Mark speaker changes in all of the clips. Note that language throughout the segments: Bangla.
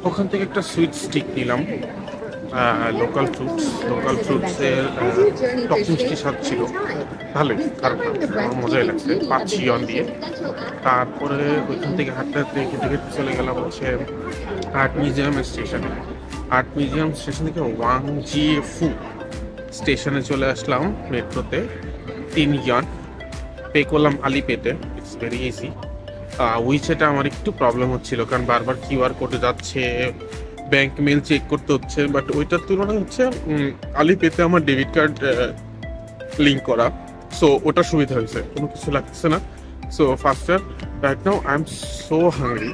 Speaker 1: ওখান থেকে একটা সুইট স্টিক নিলাম, লোকাল ফ্রুটসের টক মিষ্টি স্বাদ ছিল, ভালোই, খারাপ না, আমার মজাই লাগছে, 5 ইয়ন দিয়ে। তারপরে ওইখান থেকে হাঁটতে হাঁটতে চলে গেলাম হচ্ছে আর্ট মিউজিয়াম স্টেশনে। আর্ট মিউজিয়াম স্টেশন থেকে ওয়াংজি ফু স্টেশনে চলে আসলাম মেট্রোতে, 3 ইয়ন পে করলাম আলিপেতে। It's very easy. উইচেটা আমার একটু প্রবলেম হচ্ছিল, কারণ বারবার কিউআর কোডে যাচ্ছে, ব্যাংক মেল চেক করতে হচ্ছে, বাট ওইটার তুলনায় হচ্ছে আলিপেতে আমার ডেবিট কার্ড লিঙ্ক করা, সো ওটা সুবিধা হয়েছে, কোনো কিছু লাগছে না, so ফাস্টার। Right now I am so hungry.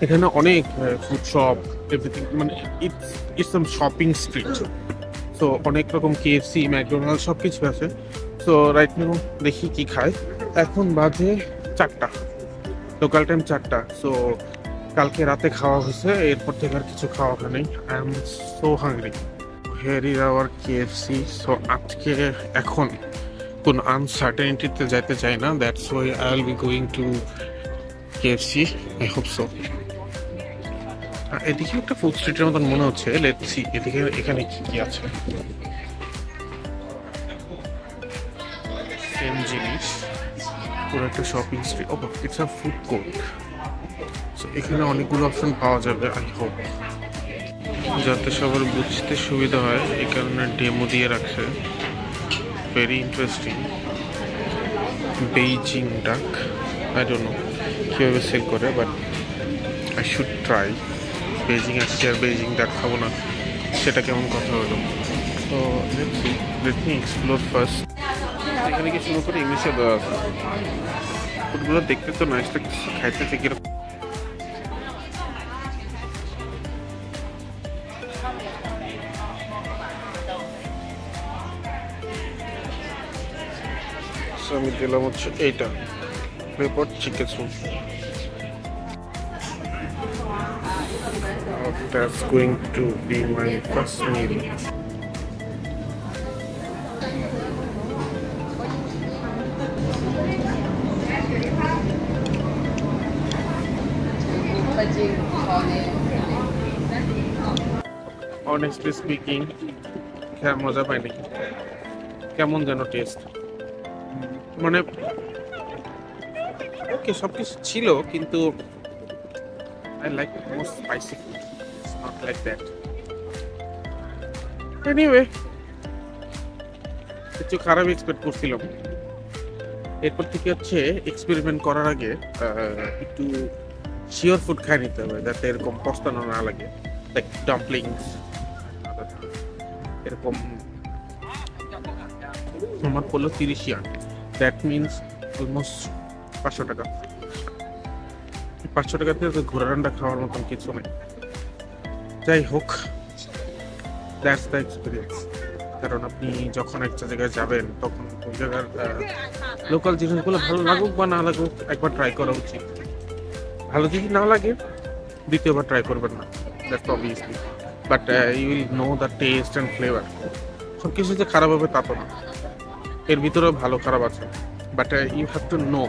Speaker 1: এখানে অনেক ফুড শপ, এভরিথিং, মানে it's some shopping street, so অনেক রকম KFC, ম্যাকডোনাল্ড সব কিছু আছে। সো রাইট নাও দেখি কি খায়। এখন বাজে 4টা, লোকাল টাইম 4টা। সো কালকে রাতে খাওয়া হয়েছে, এরপর থেকে আর কিছু খাওয়া হয় নাই। I am so hungry. Hair is our KFC। So আজকে এখন কোন আনসার্টেনিটিতে যাইতে চাই না, that's why I will be going to KFC। I hope so. এদিকে একটা ফুড স্ট্রিটের মতন মনে হচ্ছে, লেটস সি এদিকে এখানে কি কি আছে। সেম জিনিস, পুরো একটা shopping street. Oh it's a food court. So এখানে অনেকগুলো অপশন পাওয়া যাবে, আই হোপ, যাতে সবার বুঝতে সুবিধা হয়, এই কারণে ডেমো দিয়ে রাখছে। Very interesting. বেইজিং ডাক, আই ডোন্ট নো কীভাবে সেল করে, but I should try. Beijing আসছে আর বেইজিং ডাক খাবো না, সেটা কেমন কথা হলো। তো লেট মি এক্সপ্লোর ফার্স্ট। এখানে কি শুরু করে ইংলিশে দেওয়া আছে। ফুডগুলো দেখতে তো নাইস লাগছে, খাইতে কিরকম। আমি দিলাম হচ্ছে এইটা, pepper chicken soup. That's going to be my first meal. Honestly speaking, মজা পাইনি, কেমন যেন টেস্ট, মানে ওকে সবকিছু ছিল, কিন্তু I like more spicy food. It's not like that. Anyway, কিছু খারাপ এক্সপেক্ট করছিলাম। এরপর থেকে হচ্ছে এক্সপেরিমেন্ট করার আগে একটু শিওর ফুড খাই নিতে হবে, যাতে এরকম পস্তানো না লাগে। লাইক ডাম্পলিংস এরকম। আমার পড়লো 30 ইয়ান, দ্যাট মিনস অলমোস্ট 500 টাকা। 500 টাকাতে ঘোড়া রান্না খাওয়ার মতন কিছু নেই। যাই হোক, দ্যাটস দ্য এক্সপিরিয়েন্স। কারণ আপনি যখন একটা জায়গায় যাবেন, তখন ওই জায়গার লোকাল জিনিসগুলো ভালো লাগুক বা না লাগুক, একবার ট্রাই করা উচিত। ভালো যদি না লাগে, দ্বিতীয়বার ট্রাই করবেন না, that's obviously. But you will know the taste and flavour. সব কিছু যে খারাপ হবে তা তো না, এর ভিতরেও ভালো খারাপ আছে। But you have to know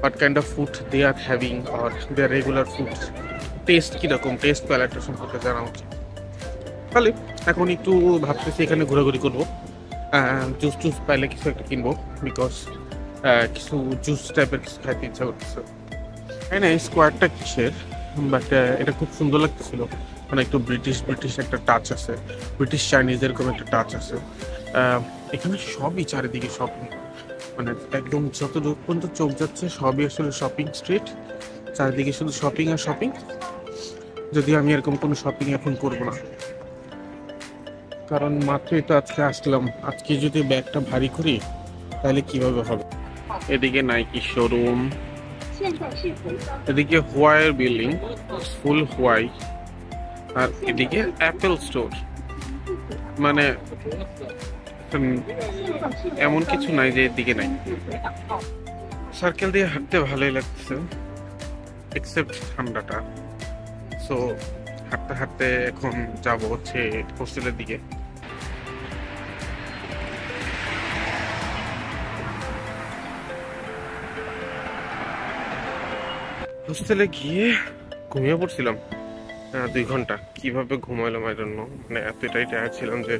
Speaker 1: what kind of food they are having or their regular foods, test কীরকম, টেস্ট প্যালেটের সম্পর্কে জানা উচিত। তাহলে এখন একটু ভাবতেছি এখানে ঘোরাঘুরি করবো, জুস পাইলে কিছু একটা কিনবো, বিকজ কিছু জুস টাইপের কিছু খাইতে ইচ্ছা করতেছে। তাই না, স্কোয়ারটা কিসের, বাট এটা খুব সুন্দর লাগতেছিল, মানে একটু ব্রিটিশ একটা টাচ আছে, ব্রিটিশ চাইনিজ এরকম একটা টাচ আছে। এখানে সবই চারিদিকে শপিং, মানে একদম যত দূর পর্যন্ত চোখ যাচ্ছে সবই আসলে শপিং স্ট্রিট, চারিদিকে শুধু শপিং আর শপিং। যদি আমি এরকম কোনো শপিং এখন করবো না, কারণ মাত্রই তো আজকে আসলাম, আজকে যদি ব্যাগটা ভারী করি তাহলে কিভাবে হবে। এদিকে নাইকি শোরুম, এদিকে হোয়াইয়ের বিল্ডিং, ফুল হোয়াই, আর এদিকে অ্যাপেল স্টোর। মানে এমন কিছু নাই যে এদিকে নাই। সার্কেল দিয়ে হাঁটতে ভালোই লাগছে, এক্সেপ্ট ঠান্ডাটা। সো হাঁটতে হাঁটতে এখন যাব হচ্ছে হোস্টেলের দিকে। হোস্টেলে গিয়ে ঘুমিয়ে পড়ছিলাম 2 ঘন্টা। কিভাবে ঘুমাইলাম আই ডোন্ট নো, মানে এতটাই টায়ার্ড ছিলাম যে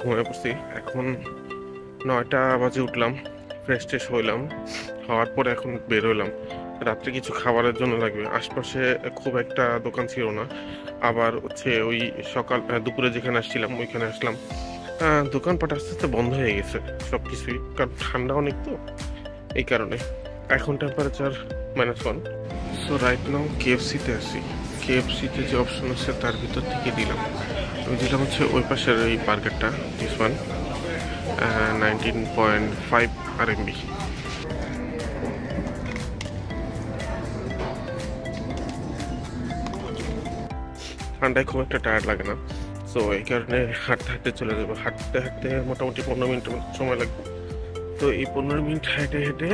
Speaker 1: ঘুমিয়ে পড়ছি। এখন 9টা বাজে উঠলাম, ফ্রেশ ট্রেশ হইলাম, হওয়ার পরে এখন বের হইলাম। রাত্রে কিছু খাবারের জন্য লাগবে। আশপাশে খুব একটা দোকান ছিল না, আবার হচ্ছে ওই সকাল দুপুরে যেখানে আসছিলাম ওইখানে আসলাম, দোকানপাট আস্তে আস্তে বন্ধ হয়ে গেছে সব কিছুই, কারণ ঠান্ডা অনেক তো এই কারণে। এখন টেম্পারেচার -1। সো রাইট নাও কেএফসিতে আসি। কেএফসিতে যে অপশন আছে তার ভিতর থেকে দিলাম, আমি দিলাম হচ্ছে ওই পাশের ওই বার্গারটা, দিস ওয়ান 19.5 RMB। ঠান্ডায় খুব একটা টায়ার্ড লাগে না, সো এই কারণে হাঁটতে হাঁটতে চলে যাবো। হাঁটতে হাঁটতে মোটামুটি 15 মিনিট সময় লাগবে। তো এই 15 মিনিট হেঁটে হেঁটে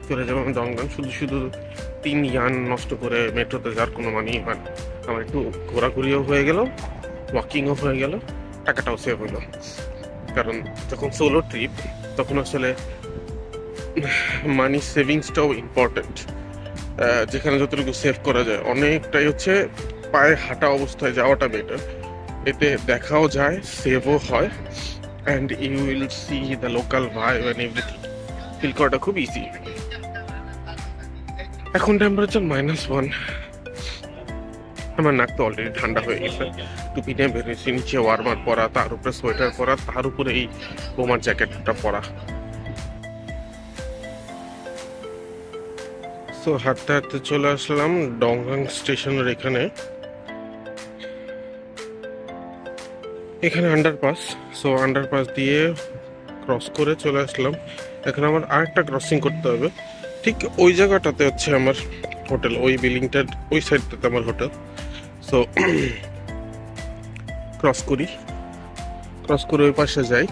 Speaker 1: চলে যাবো আমি দংগান। শুধু শুধু 3 ইয়ান নষ্ট করে মেট্রোতে যাওয়ার কোনো মানেই হয় না। আমার একটু ঘোরাঘুরিও হয়ে গেল, ওয়াকিংও হয়ে গেল, টাকাটাও সেভ হইলো। কারণ যখন সোলো ট্রিপ তখন আসলে মানি সেভিংসটাও ইম্পর্টেন্ট। যেখানে যতটুকু সেভ করা যায় অনেকটাই হচ্ছে পায়ে হাঁটা অবস্থায় যাওয়াটা বেটার। এতে দেখাও যায়, সেভও হয়, and you will see the local vibe and everything. Feel করাটা খুব ইজি। এখন টেম্পারেচার -1। আমার নাক তো অলরেডি ঠান্ডা হয়ে গেছে। টুপি নিয়ে বেরিয়েছি, নিচে ওয়ার্মার পরা, তার উপরে সোয়েটার পরা, তার উপরে এই বোমার জ্যাকেটটা পরা। সো হাঁটতে হাঁটতে চলে আসলাম ডংগাং স্টেশনের এখানে। এখানে আন্ডারপাস, সো আন্ডারপাস দিয়ে ক্রস করে চলে আসলাম। এখন আমার আরেকটা ক্রসিং করতে হবে। ঠিক ওই জায়গাটাতে হচ্ছে আমার হোটেল, ওই বিল্ডিংটার ওই সাইডটাতে আমার হোটেল। সো ক্রস করি, ক্রস করে ওই পাশে যাই।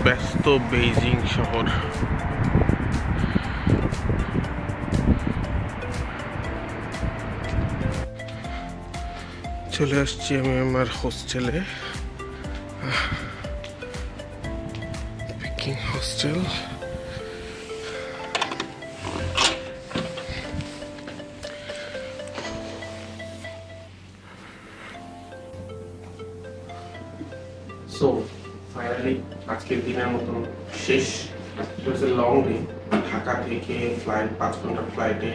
Speaker 1: ব্যস্ত বেইজিং শহর। চলে আসছি আমি আমার হোস্টেলে, পেকিং হোস্টেল। সো ফাইনালি আজকের দিনের মতন শেষ। ইট ওয়াজ এ লং ডে। ঢাকা থেকে ফ্লাইট, 5 ঘন্টার ফ্লাইটে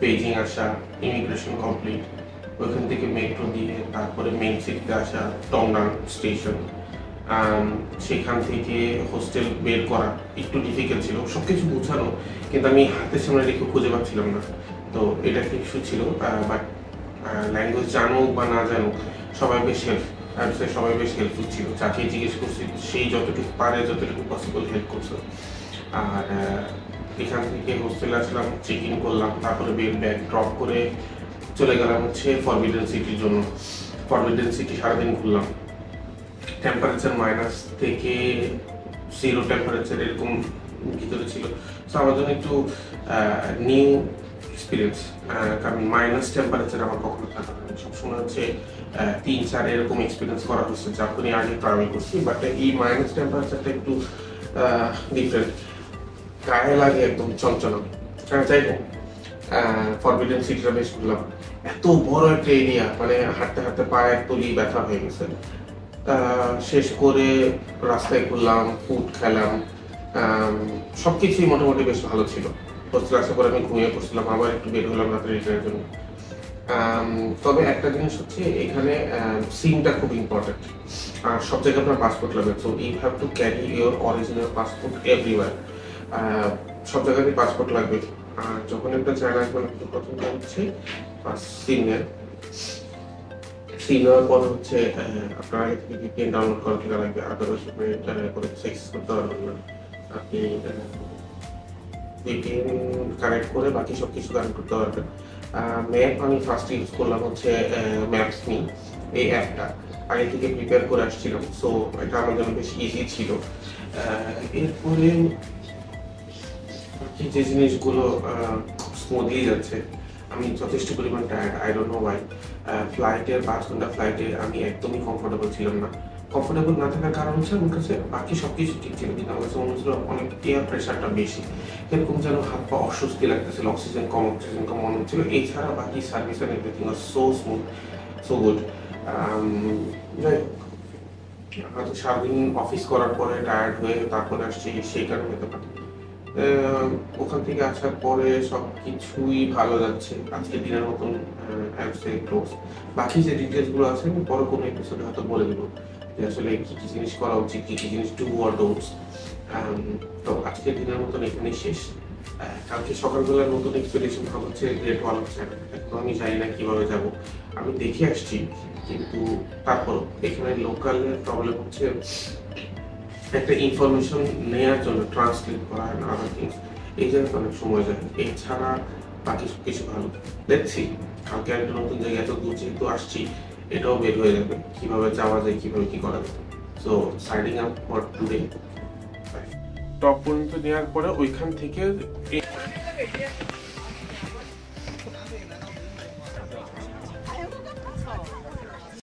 Speaker 1: বেইজিং আসা, ইমিগ্রেশন কমপ্লিট, ওইখান থেকে মেট্রো দিয়ে তারপরে মেইন সিটিতে আসা ডংগাং স্টেশন, সেখান থেকে হোস্টেল বের করা একটু ডিফিকাল্ট ছিল, সব কিছু বোঝানো, কিন্তু আমি হাতের সামনে রেখে খুঁজে পাচ্ছিলাম না। তো এটা একটা ইস্যু ছিল, বাট ল্যাঙ্গুয়েজ জানুক বা না জানুক সবাই বেশ সবাই বেশ হেল্পফুল ছিল। যাকে জিজ্ঞেস করছি সেই যতটুকু পারে, যতটুকু পসিবল হেল্প করছে। আর এখান থেকে হোস্টেলে আসলাম, চেক ইন করলাম, তারপরে ব্যাগ ড্রপ করে চলে গেলাম হচ্ছে ফরবিডেন সিটির জন্য। ফরবিডেন সিটি সারাদিন ঘুরলাম। টেম্পারেচার মাইনাস থেকে 0 টেম্পারেচার এরকম ভিতরে ছিল। সো আমার জন্য একটু নিউ এক্সপিরিয়েন্স, কারণ মাইনাস টেম্পারেচার আমার কখনো থাকা হয়নি। সবসময় হচ্ছে 3-4 এরকম এক্সপিরিয়েন্স করা হচ্ছে যখনই আগে ট্রাভেল করছি, বাট এই মাইনাস টেম্পারেচারটা একটু ডিফারেন্ট, গায়ে লাগে একদম চঞ্চল। যাই হোক, ফরবিডেন সিটিটা বেশ ঘুরলাম। এত বড় একটা এরিয়া, মানে হাঁটতে হাঁটতে পায়ের তলি ব্যথা হয়ে গেছে। শেষ করে রাস্তায় ঘুরলাম, ফুড খেলাম, সবকিছুই মোটামুটি বেশ ভালো ছিল। হোস্টেল আসার পরে আমি ঘুমিয়ে পড়ছিলাম, আবার একটু বের হলাম রাত্রে রিটার্নের জন্য। তবে একটা জিনিস হচ্ছে এখানে সিমটা খুব ইম্পর্টেন্ট, আর সব জায়গায় আপনার পাসপোর্ট লাগবে। So you have to carry your original passport everywhere. সব জায়গাতে পাসপোর্ট লাগবে। আর যখন একটা জায়গা আসবেন, প্রথম হচ্ছে সিম নেওয়ার পর হচ্ছে আপনার আগে থেকে ভিপিএন ডাউনলোড করা থেকে লাগবে, আদারওয়াইজ আপনি কোনো কিছু অ্যাক্সেস করতে পারবেন না। আপনি ভিপিএন কানেক্ট করে বাকি সব কিছু কানেক্ট করতে পারবেন। ম্যাপ আমি ফার্স্ট ইউজ করলাম হচ্ছে ম্যাপস মি, এই অ্যাপটা আগে থেকে প্রিপেয়ার করে আসছিলাম। সো এটা আমার জন্য বেশ ইজি ছিল। এরপরে যে জিনিসগুলো স্মুথলি যাচ্ছে, আমি যথেষ্ট পরিমাণ tired, I don't know Y. ফ্লাইটের 5 ঘন্টা ফ্লাইটে আমি একদমই কমফোর্টেবল ছিলাম না। কমফোর্টেবল না থাকার কারণ হচ্ছে আমার কাছে বাকি সবকিছু ঠিক ছিল, কিন্তু আমার কাছে মনে হচ্ছিল অনেক এয়ার প্রেশারটা বেশি, এরকম যেন হাত পা অস্বস্তি লাগতেছিল, অক্সিজেন কম মনে হচ্ছিল। এছাড়া বাকি service and everything was so smooth, so good. যাই হোক, হয়তো সারাদিন অফিস করার পরে টায়ার্ড হয়ে তারপরে আসছি, সেই কারণে হতে পারে। ওখান থেকে আসার পরে সব কিছুই ভালো যাচ্ছে। আজকে দিনের মতন ক্লোজ। বাকি যে ডিটেলসগুলো আছে আমি পরে কোনো এপিসোডে হয়তো বলে দেবো যে আসলে কি কি জিনিস করা উচিত, কি কি জিনিস ডু অর ডোন্টস। তো আজকে দিনের মতন এখানেই শেষ। কালকে সকালবেলা নতুন এক্সপেডিশন হচ্ছে গ্রেট ওয়াল অফ চায়না। এখন আমি জানি না কিভাবে যাব, আমি দেখে আসছি, কিন্তু তারপর এখানে লোকালের প্রবলেম হচ্ছে একটা ইনফরমেশন নেওয়ার জন্য ট্রান্সলেট করা হয় না, আদার থিংস, এই জায়গায় অনেক সময় যায়। এছাড়া বাকি সব কিছু ভালো। দেখছি কালকে একটা নতুন জায়গায় এত দূর যেহেতু আসছি, এটাও বের হয়ে যাবে কিভাবে যাওয়া যায়, কিভাবে কি করা যায়। So siding up for today. Top পর্যন্ত নেওয়ার পরে ওইখান থেকে